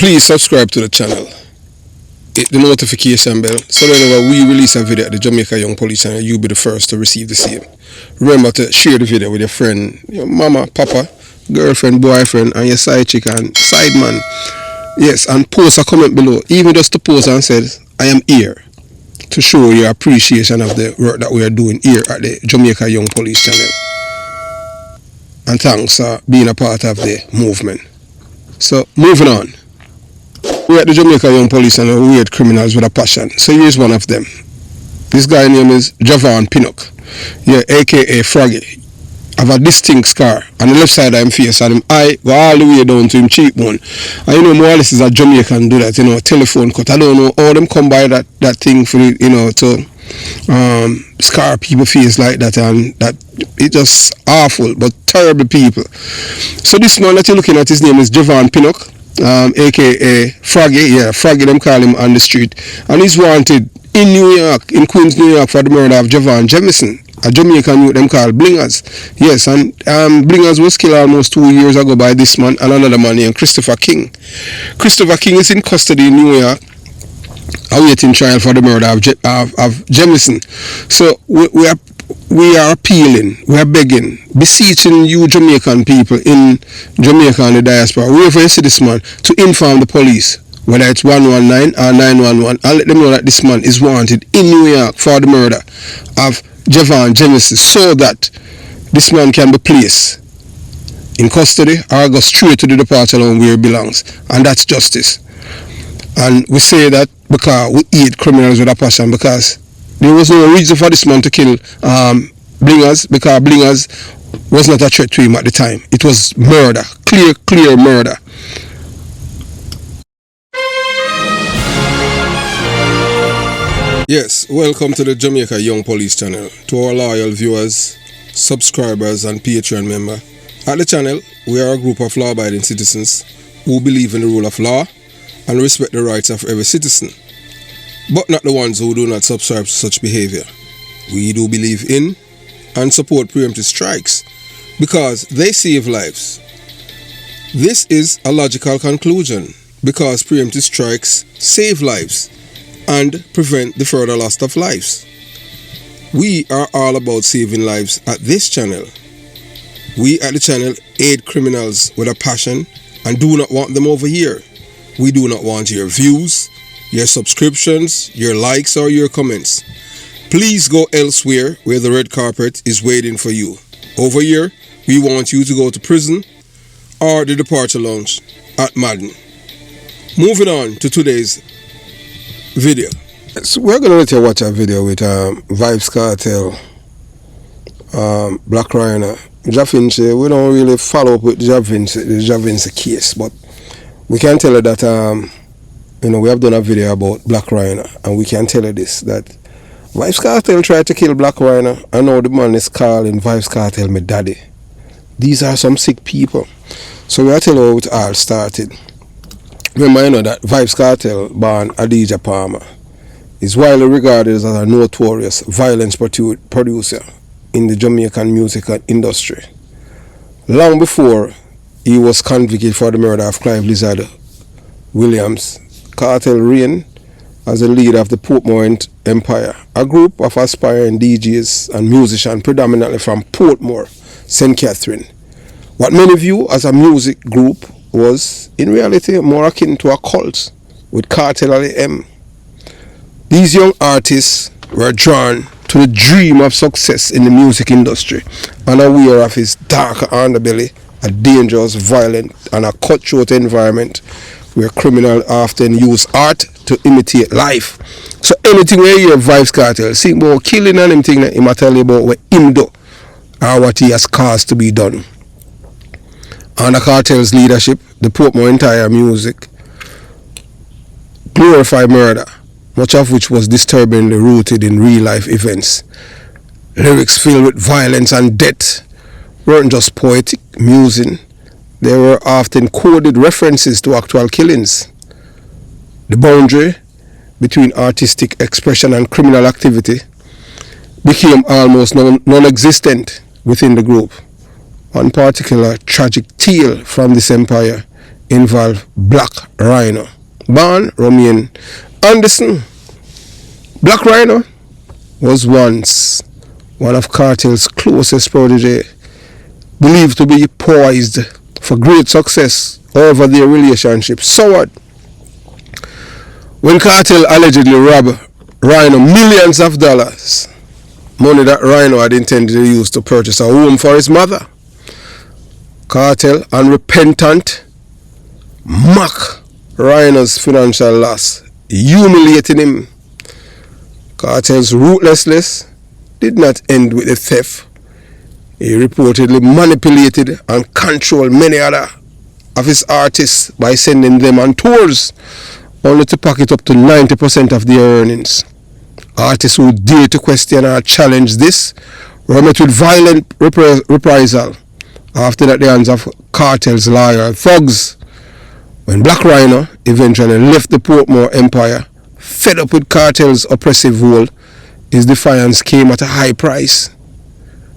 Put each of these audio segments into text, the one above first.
Please subscribe to the channel. Hit the notification bell so that whenever we release a video at the Jamaica Young Police channel, you'll be the first to receive the same. Remember to share the video with your friend, your mama, papa, girlfriend, boyfriend, and your side chick and side man. Yes, and post a comment below, even just to post and say, I am here to show your appreciation of the work that we are doing here at the Jamaica Young Police channel. And thanks for being a part of the movement. So, moving on. We at the Jamaica Young Police channel, we hate criminals with a passion. So here's one of them. This guy's name is Javon Pinnock. Yeah, aka Froggy. Have a distinct scar on the left side of his face, and him eye go all the way down to him cheekbone. And you know, more or less is a Jamaican do that, you know, telephone cut. I don't know how them come by that thing for, you know, to scar people face like that, and that it's just awful, but terrible people. So this man that you're looking at, his name is Javon Pinnock, aka Froggy. Yeah, Froggy them call him on the street, and he's wanted in New York, in Queens, New York, for the murder of Javon Jamison, a Jamaican youth them called Blingers. Yes, and Blingers was killed almost 2 years ago by this man and another man named Christopher King. Christopher King is in custody in New York, awaiting trial for the murder of Jamison. So we are appealing, we are begging, beseeching you Jamaican people in Jamaica and the diaspora, wherever you see this man, to inform the police, whether it's 119 or 911, and let them know that this man is wanted in New York for the murder of Javon Jamison, so that this man can be placed in custody or go straight to the departure home where he belongs, and that's justice. And we say that because we hate criminals with a passion, because there was no reason for this man to kill Blingers, because Blingers was not a threat to him at the time. It was murder, clear murder. Yes, welcome to the Jamaica Young Police channel. To our loyal viewers, subscribers and Patreon member. At the channel, we are a group of law-abiding citizens who believe in the rule of law and respect the rights of every citizen, but not the ones who do not subscribe to such behavior. We do believe in and support preemptive strikes because they save lives. This is a logical conclusion because preemptive strikes save lives and prevent the further loss of lives. We are all about saving lives at this channel. We at the channel aid criminals with a passion and do not want them over here. We do not want your views, your subscriptions, your likes or your comments. Please go elsewhere where the red carpet is waiting for you. Over here, we want you to go to prison or the departure lounge at Madden. Moving on to today's video. So we're going to let you watch a video with Vybz Kartel, Blak Ryno, Vinci. We don't really follow up with the Vinci case, but we can tell you that you know, we have done a video about Blak Ryno, and we can tell you this, that Vybz Kartel tried to kill Blak Ryno, and now the man is calling Vybz Kartel me daddy. These are some sick people. So we'll tell you how it all started. Remember, you know, that Vybz Kartel, born Adidja Palmer, is widely regarded as a notorious violence producer in the Jamaican music industry. Long before he was convicted for the murder of Clive Lizard Williams, Kartel reigned as the leader of the Portmore Empire, a group of aspiring DJs and musicians predominantly from Portmore, St. Catherine. What many view as a music group was in reality more akin to a cult with Kartel''S. These young artists were drawn to the dream of success in the music industry, unaware of his darker underbelly, a dangerous, violent and a cutthroat environment where criminals often use art to imitate life. So anything where you hear Vybz Kartel sing about killing and anything that he might tell you about what him do or what he has caused to be done. Under Kartel's leadership, the Portmore entire music glorified murder, much of which was disturbingly rooted in real-life events. Lyrics filled with violence and death weren't just poetic musing, they were often coded references to actual killings. The boundary between artistic expression and criminal activity became almost non-existent within the group. One particular tragic tale from this empire involve Blak Ryno, born Romain Anderson. Blak Ryno was once one of Kartel'S closest protege, believed to be poised for great success. However, their relationship soured when Kartel allegedly robbed Ryno millions of dollars, money that Ryno had intended to use to purchase a home for his mother. Kartel, unrepentant, mocked Ryno's financial loss, humiliating him. Kartel's ruthlessness did not end with the theft. He reportedly manipulated and controlled many other of his artists by sending them on tours, only to pocket up to 90% of their earnings. Artists who dare to question or challenge this were met with violent reprisal after that the hands of Kartel's lawyer thugs. When Blak Ryno eventually left the Portmore empire, fed up with Kartel's oppressive rule, his defiance came at a high price.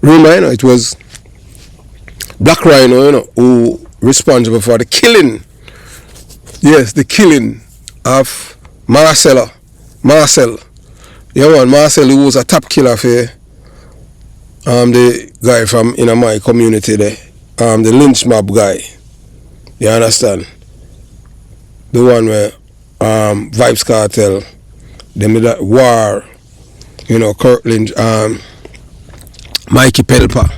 Remember, it was Blak Ryno, who responsible for the killing. Yes, the killing of Marcel. Marcel, who was a top killer for the guy from my community there, the lynch mob guy. You understand? The one where Vibes Cartel, them with that war, Kurt Lynch, Mikey Pelpa.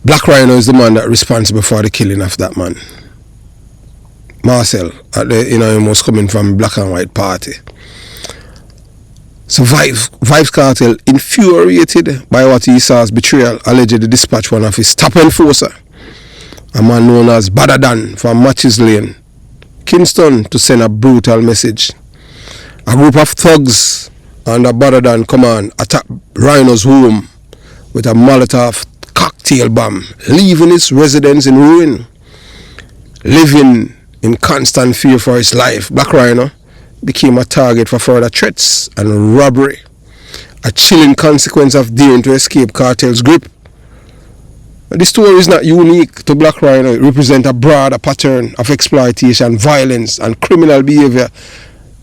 Blak Ryno is the man that responsible for the killing of that man. Marcel, he was coming from Black and White Party. So Vibes Cartel, infuriated by what he saw as betrayal, allegedly dispatched one of his top enforcer, a man known as Badadan from Matches Lane, Kingston, to send a brutal message. A group of thugs under Badadan command attacked Ryno's home with a Molotov cocktail bomb, leaving his residence in ruin. Living in constant fear for his life, Blak Ryno became a target for further threats and robbery, a chilling consequence of daring to escape Kartel's grip. This story is not unique to Blak Ryno. It represents a broader pattern of exploitation, violence, and criminal behavior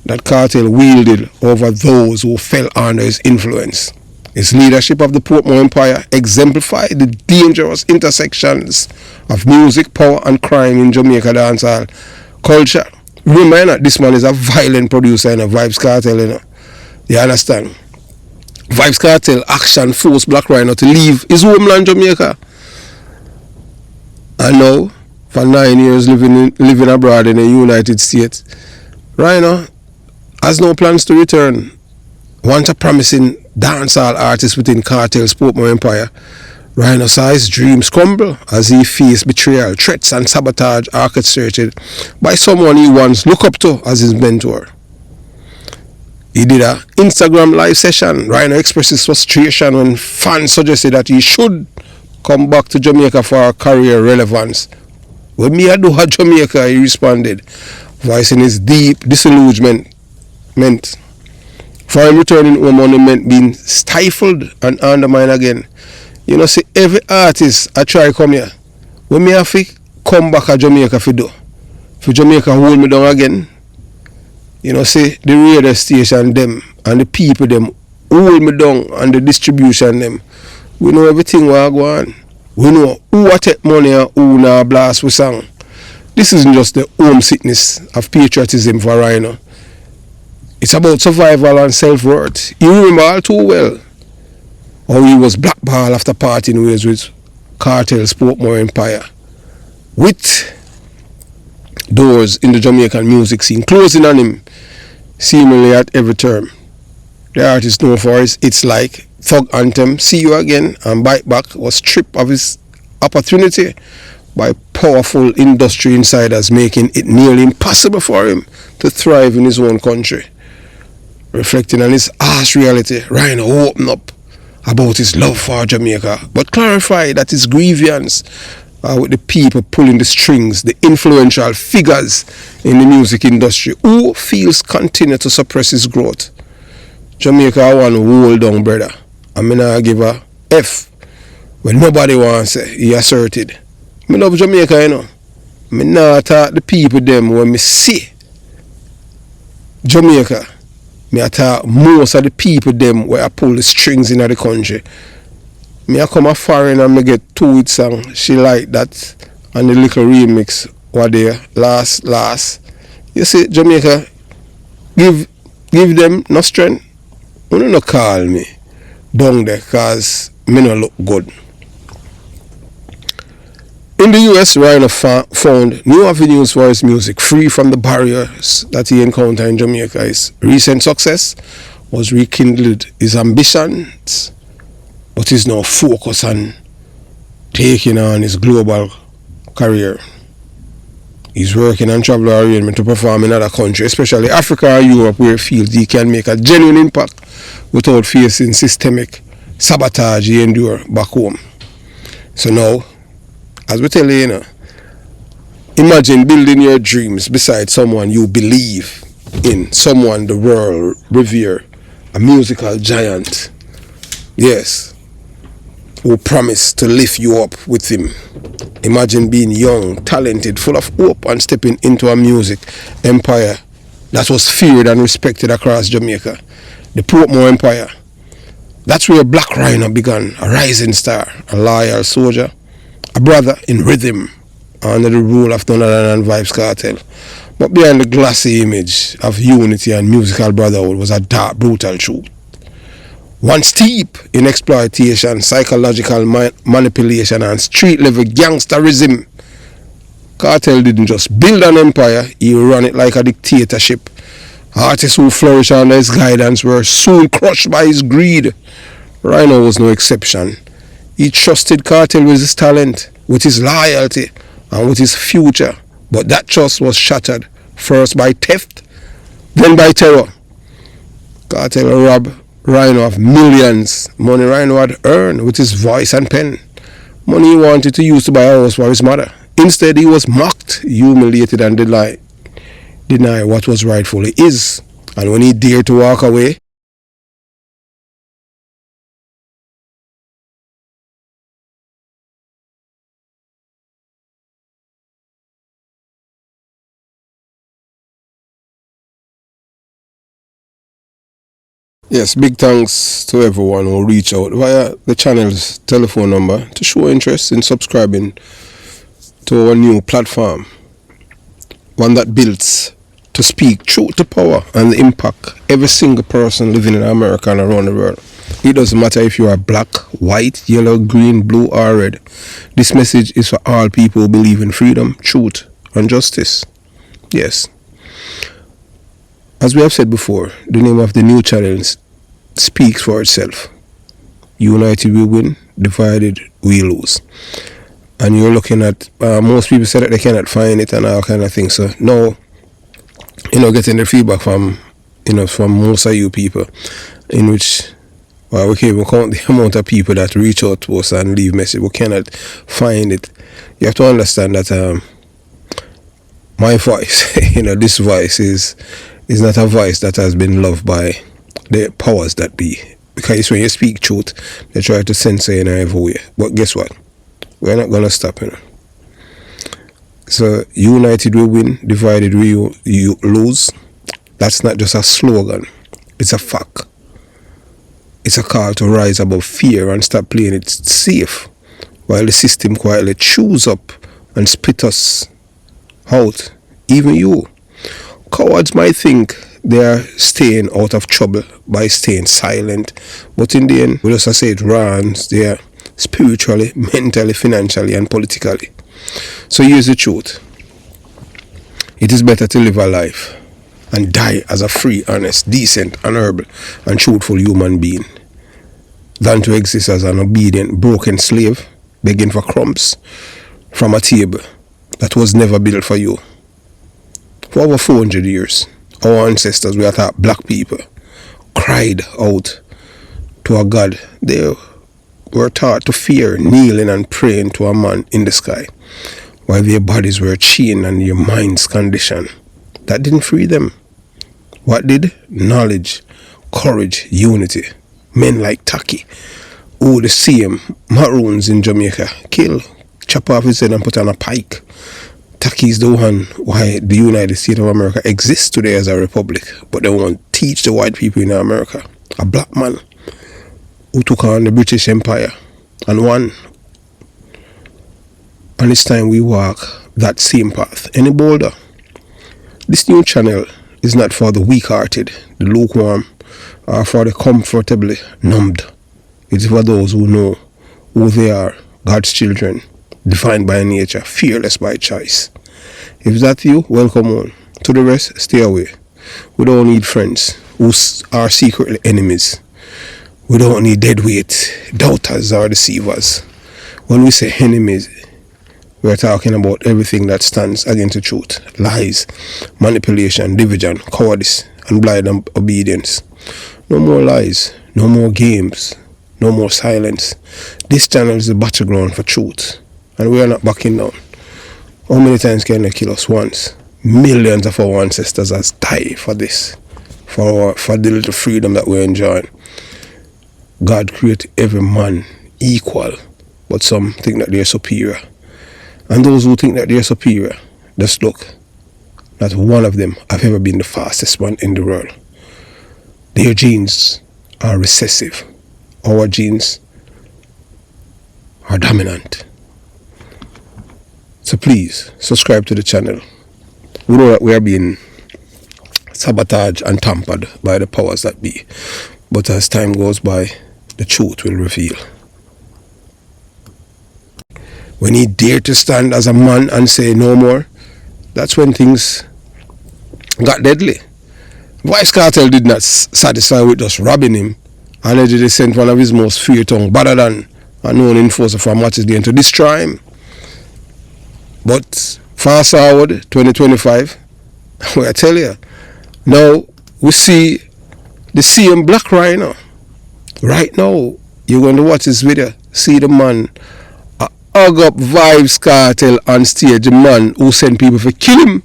that Kartel wielded over those who fell under his influence. His leadership of the Portmore Empire exemplified the dangerous intersections of music, power, and crime in Jamaica dancehall culture. Remember, this man is a violent producer in a Vibes Cartel, You understand? Vibes Cartel action forced Blak Ryno to leave his homeland, Jamaica. And now, for 9 years living abroad in the United States, Ryno has no plans to return. Once a promising dancehall artist within Kartel'S Portmore Empire, Ryno saw his dreams crumble as he faced betrayal, threats, and sabotage orchestrated by someone he once looked up to as his mentor. He did an Instagram live session. Ryno expressed his frustration when fans suggested that he should come back to Jamaica for career relevance. "When me I do at Jamaica," he responded, voicing his deep disillusionment. For him returning home only meant being stifled and undermined again. See, every artist I try come here, when me have to come back to Jamaica for Jamaica hold me down again. See, the radio station them and the people them hold me down, and the distribution them. We know everything what go on. We know who take money and who now blast with song. This isn't just the homesickness of patriotism for Ryno. It's about survival and self-worth. You remember all too well how he was blackballed after parting ways with Kartel'S Portmore Empire, with doors in the Jamaican music scene closing on him seemingly at every turn. The artist known for his It's Like, Thug Anthem, See You Again, and Bite Back was stripped of his opportunity by powerful industry insiders, making it nearly impossible for him to thrive in his own country. Reflecting on his harsh reality, Ryno opened up about his love for Jamaica, but clarified that his grievance are with the people pulling the strings, the influential figures in the music industry who feels continue to suppress his growth. Jamaica want to hold down, brother. I mean, I give a F when nobody wants it, he asserted. I love Jamaica, Me not talk the people them when me see Jamaica. Me talk most of the people them where I pull the strings in the country. Me I come a foreign and me get 2 hit song. She like that and the little remix what there last. You see Jamaica give them no strength. You no call me down there cause me no look good. In the US, Ryno found new avenues for his music, free from the barriers that he encountered in Jamaica. His recent success was rekindled his ambitions, but he's now focused on taking on his global career. He's working on travel arrangement to perform in other countries, especially Africa or Europe, where he feels he can make a genuine impact without facing systemic sabotage he endured back home. So now, as we tell you, imagine building your dreams beside someone you believe in, someone the world revere, a musical giant, yes, who promised to lift you up with him. Imagine being young, talented, full of hope and stepping into a music empire that was feared and respected across Jamaica, the Portmore Empire. That's where Blak Ryno began, a rising star, a loyal soldier, a brother in rhythm, under the rule of none other than Vybz Kartel. But behind the glassy image of unity and musical brotherhood was a dark, brutal truth. One steep in exploitation, psychological manipulation and street-level gangsterism. Kartel didn't just build an empire, he ran it like a dictatorship. Artists who flourished under his guidance were soon crushed by his greed. Ryno was no exception. He trusted Kartel with his talent, with his loyalty, and with his future. But that trust was shattered, first by theft, then by terror. Kartel robbed Ryno of millions, money Ryno had earned with his voice and pen. Money he wanted to use to buy a house for his mother. Instead, he was mocked, humiliated, and denied what was rightfully his. And when he dared to walk away, yes, big thanks to everyone who reached out via the channel's telephone number to show interest in subscribing to our new platform. One that builds to speak truth to power and impact every single person living in America and around the world. It doesn't matter if you are black, white, yellow, green, blue or red. This message is for all people who believe in freedom, truth and justice. Yes. As we have said before, the name of the new channel speaks for itself. United we win, divided we lose. And you're looking at, most people say that they cannot find it and all kind of things. So now, getting the feedback from most of you people, in which, well, we can't even count the amount of people that reach out to us and leave message. We cannot find it. You have to understand that my voice, this voice is not a voice that has been loved by the powers that be. Because when you speak truth, they try to censor you in every way. But guess what? We're not going to stop, So, united we win, divided we lose. That's not just a slogan. It's a fact. It's a call to rise above fear and stop playing it safe, while the system quietly chews up and spit us out. Even you. Cowards might think they are staying out of trouble by staying silent, but in the end, we just say it runs there spiritually, mentally, financially, and politically. So here's the truth. It is better to live a life and die as a free, honest, decent, honorable, and truthful human being than to exist as an obedient, broken slave, begging for crumbs from a table that was never built for you. For over 400 years, our ancestors, we are taught black people, cried out to a God. They were taught to fear, kneeling and praying to a man in the sky, while their bodies were chained and their minds conditioned. That didn't free them. What did? Knowledge, courage, unity. Men like Taki, who the same maroons in Jamaica kill, chop off his head and put on a pike, Taki's the one why the United States of America exists today as a republic, but they won't teach the white people in America. A black man who took on the British Empire and won. And it's time we walk that same path. Any bolder? This new channel is not for the weak-hearted, the lukewarm, or for the comfortably numbed. It is for those who know who they are, God's children, defined by nature, fearless by choice. If that's you, welcome on. To the rest, stay away. We don't need friends who are secretly enemies. We don't need deadweight doubters or deceivers. When we say enemies, we are talking about everything that stands against the truth. Lies, manipulation, division, cowardice, and blind obedience. No more lies, no more games, no more silence. This channel is the battleground for truth, and we are not backing down. How many times can they kill us once? Millions of our ancestors has died for this, for the little freedom that we're enjoying. God created every man equal, but some think that they're superior. And those who think that they're superior, just look, not one of them have ever been the fastest one in the world. Their genes are recessive. Our genes are dominant. So please, subscribe to the channel. We know that we are being sabotaged and tampered by the powers that be. But as time goes by, the truth will reveal. When he dared to stand as a man and say no more, that's when things got deadly. Vice Cartel did not satisfy with just robbing him. Allegedly sent one of his most feared tongue, better than a known enforcer from Matches Day, to destroy him. But fast forward 2025, I tell you, now we see the same Black Ryno. Right now, you're going to watch this video, see the man hug up Vybz Kartel on stage, the man who sent people to kill him.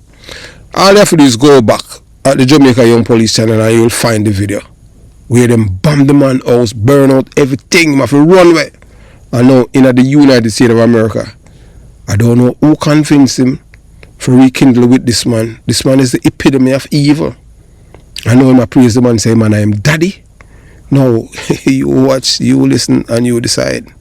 All you have to do is go back at the Jamaica Young Police channel and you'll find the video where them bomb the man house, burn out everything, have to run away. And now in the United States of America, I don't know who convinced him to rekindle with this man. This man is the epitome of evil. I know him, I praise the man, say, man, I am daddy. No, you watch, you listen, and you decide.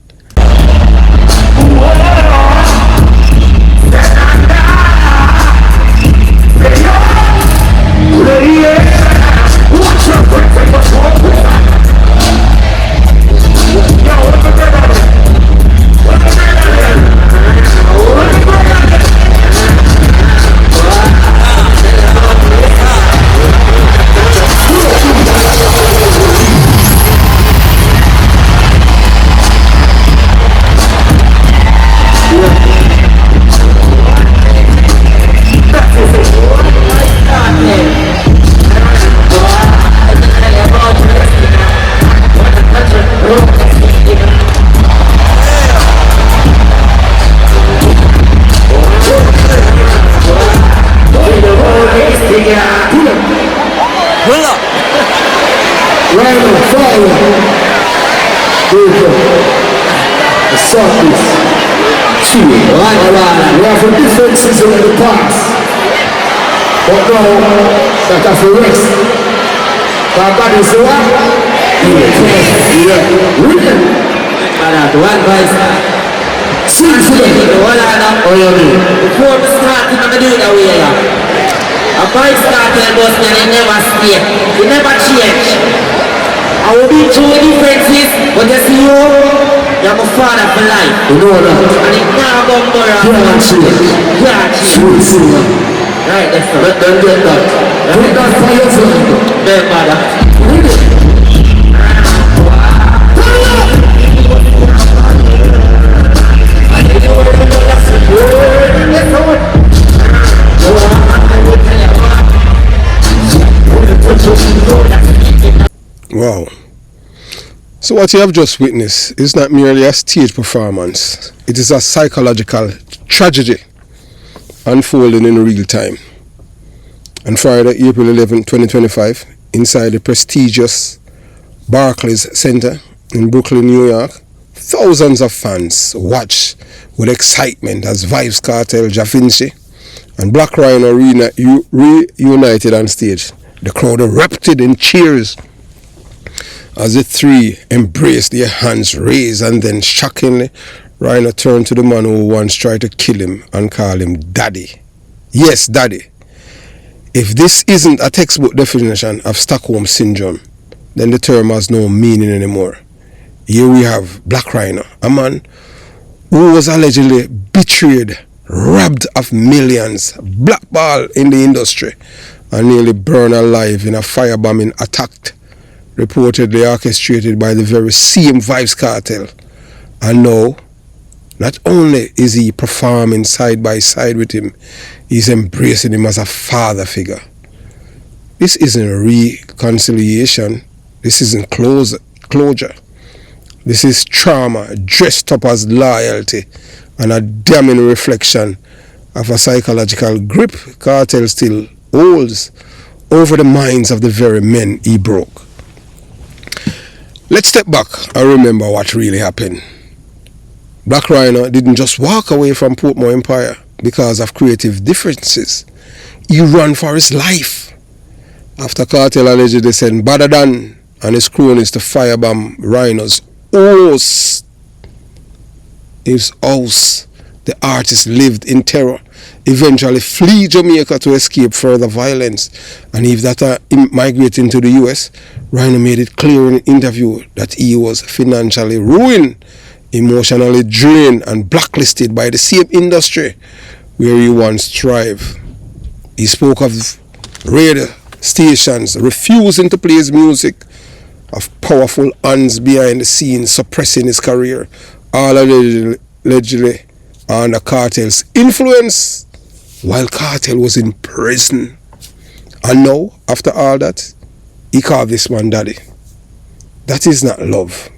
We have a differences in the past, but now that have to rest. But God is the one. One voice. See for them. Oh, you mean? Before we start, I'm going to do it that way. A voice started was never stay. It never change. I will be two differences, but you see you're my father for life. You know that. And it now go more and can't change. Right, that's right. Let them get that. Put that fire for them. Their mother. Read it. Wow. So what you have just witnessed is not merely a stage performance. It is a psychological tragedy unfolding in real time. On Friday, April 11, 2025, inside the prestigious Barclays Center in Brooklyn, New York, thousands of fans watch with excitement as Vybz Kartel, Vinci, and Black Ryno reunited on stage. The crowd erupted in cheers as the three embraced, their hands raised, and then shockingly, Ryno turned to the man who once tried to kill him and called him Daddy. Yes, Daddy. If this isn't a textbook definition of Stockholm Syndrome, then the term has no meaning anymore. Here we have Black Ryno, a man who was allegedly betrayed, robbed of millions, blackballed in the industry, and nearly burned alive in a firebombing attack reportedly orchestrated by the very same Vybz Kartel. And now, not only is he performing side by side with him, he's embracing him as a father figure. This isn't reconciliation. This isn't closure. This is trauma dressed up as loyalty and a damning reflection of a psychological grip Kartel still holds over the minds of the very men he broke. Let's step back and remember what really happened. Black Ryno didn't just walk away from Portmore Empire because of creative differences. He ran for his life. After Kartel allegedly sent Badadan and his cronies to firebomb Ryno's house, the artist lived in terror, eventually flee Jamaica to escape further violence, and if that migrating to the US, Ryno made it clear in an interview that he was financially ruined, emotionally drained, and blacklisted by the same industry where he once thrived. He spoke of radio stations refusing to play his music, of powerful hands behind the scenes suppressing his career, all allegedly under Kartel's influence while Kartel was in prison. And now, after all that, he called this man Daddy. That is not love.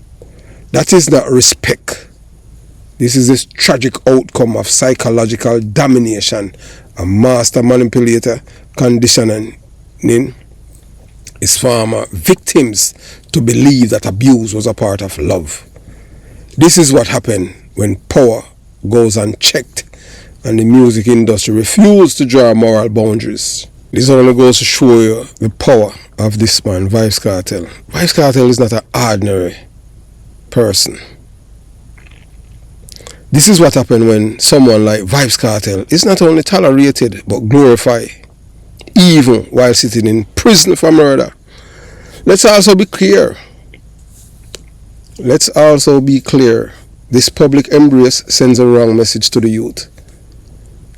That is not respect. This is this tragic outcome of psychological domination, a master manipulator conditioning his former victims to believe that abuse was a part of love. This is what happened when power goes unchecked and the music industry refuses to draw moral boundaries. This only goes to show you the power of this man, Vybz Kartel. Vybz Kartel is not an ordinary person. This is what happened when someone like Vybz Kartel is not only tolerated but glorified, even while sitting in prison for murder. Let's also be clear. This public embrace sends a wrong message to the youth.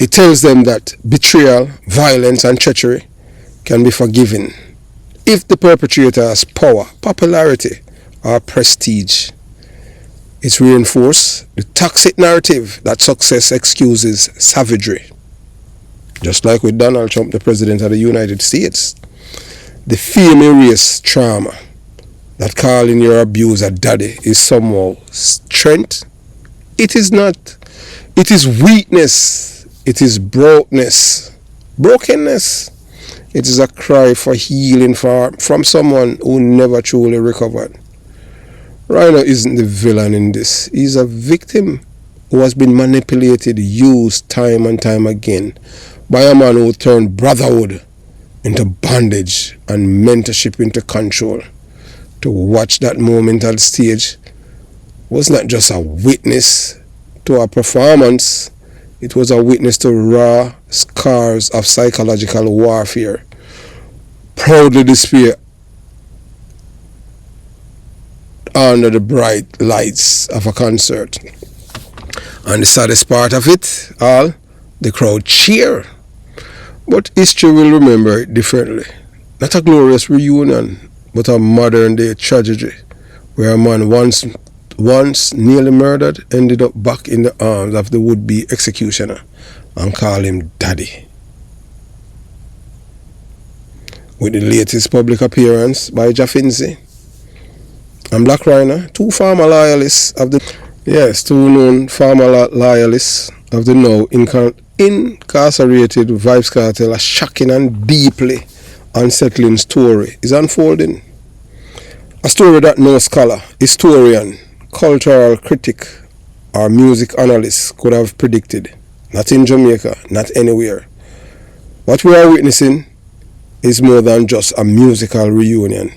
It tells them that betrayal, violence, and treachery can be forgiven if the perpetrator has power, popularity, or prestige. It reinforces the toxic narrative that success excuses savagery. Just like with Donald Trump, the President of the United States. The fame erase trauma that calling your abuser daddy is somehow strength. It is not. It is weakness. It is brokenness. It is a cry for healing from someone who never truly recovered. Ryno isn't the villain in this. He's a victim who has been manipulated, used time and time again by a man who turned brotherhood into bondage and mentorship into control. To watch that moment on stage was not just a witness to a performance, it was a witness to raw scars of psychological warfare, proudly displayed under the bright lights of a concert. And the saddest part of it all, the crowd cheer. But history will remember it differently. Not a glorious reunion, but a modern day tragedy where a man once nearly murdered ended up back in the arms of the would-be executioner and called him Daddy. With the latest public appearance by Vinci and Black Ryno, two known former loyalists of the now incarcerated Vybz Kartel, a shocking and deeply unsettling story is unfolding. A story that no scholar, historian, cultural critic, or music analyst could have predicted. Not in Jamaica, not anywhere. What we are witnessing is more than just a musical reunion.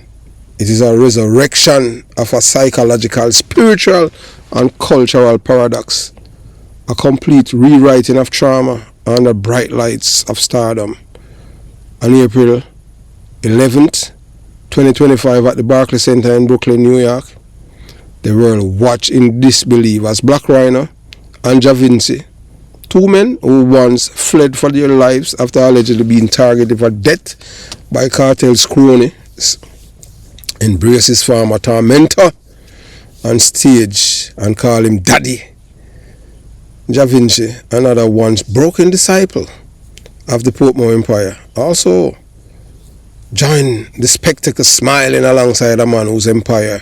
It is a resurrection of a psychological, spiritual, and cultural paradox. A complete rewriting of trauma under bright lights of stardom. On April 11th, 2025 at the Barclays Center in Brooklyn, New York, the world watched in disbelief as Blak, Ryno and Vinci, two men who once fled for their lives after allegedly being targeted for death by Kartel'S cronies, embrace his former tormentor on stage and call him Daddy. Vinci, another once broken disciple of the Portmore Empire, also joined the spectacle smiling alongside a man whose empire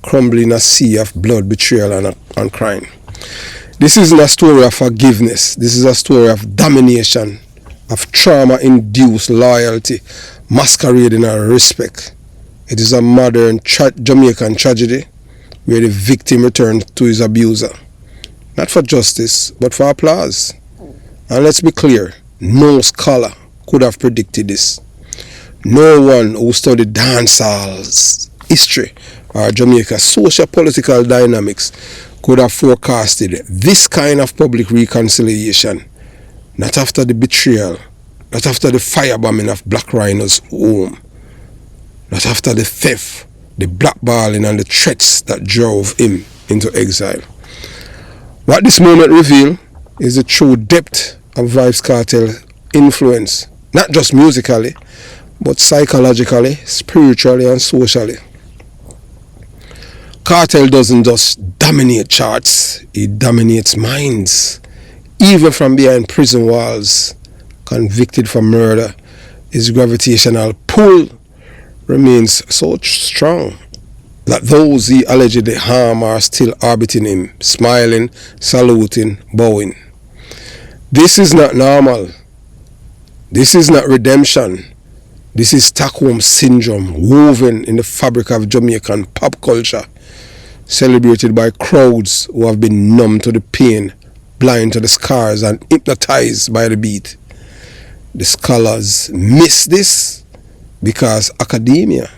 crumbled in a sea of blood, betrayal and crime. This isn't a story of forgiveness. This is a story of domination, of trauma-induced loyalty, masquerading as respect. It is a modern Jamaican tragedy where the victim returns to his abuser. Not for justice, but for applause. And let's be clear, no scholar could have predicted this. No one who studied dancehall's history or Jamaica's socio-political dynamics could have forecasted this kind of public reconciliation. Not after the betrayal, not after the firebombing of Blak Ryno's home, not after the theft, the blackballing and the threats that drove him into exile. What this moment reveals is the true depth of Vybz Kartel's influence, not just musically, but psychologically, spiritually and socially. Kartel doesn't just dominate charts, it dominates minds. Even from behind prison walls, convicted for murder, his gravitational pull remains so strong that those he allegedly harmed are still orbiting him, smiling, saluting, bowing. This is not normal. This is not redemption. This is Stockholm syndrome woven in the fabric of Jamaican pop culture, celebrated by crowds who have been numb to the pain, blind to the scars, and hypnotized by the beat. The scholars miss this because academia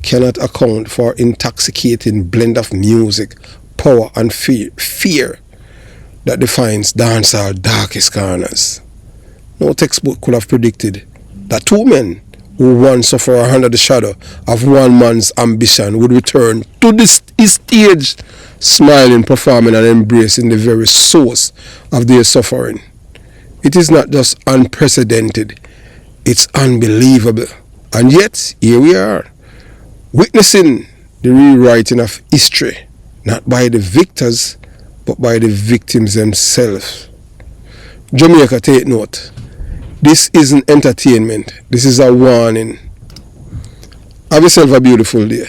cannot account for intoxicating blend of music, power, and fear that defines dancehall's darkest corners. No textbook could have predicted that two men who once suffered under the shadow of one man's ambition would return to his stage, smiling, performing, and embracing the very source of their suffering. It is not just unprecedented, it's unbelievable. And yet, here we are, witnessing the rewriting of history, not by the victors, but by the victims themselves. Jamaica, take note. This isn't entertainment. This is a warning. Have yourself a beautiful day.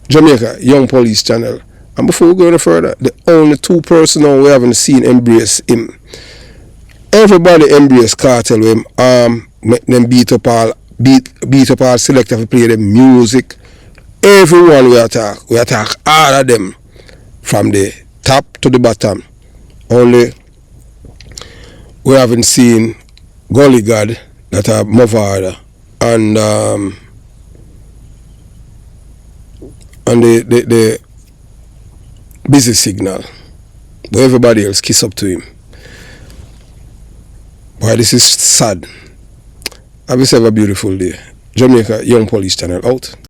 Jamaica, Young Police Channel. And before we go any further, the only two persons we haven't seen embrace him. Everybody embrace Kartel with him, make them beat up all selector to play the music. Everyone we attack all of them from the top to the bottom. Only we haven't seen Gully God that are Movada and the busy signal. But everybody else kiss up to him. Boy, this is sad. Have yourself a beautiful day. Jamaica Young Police Channel out.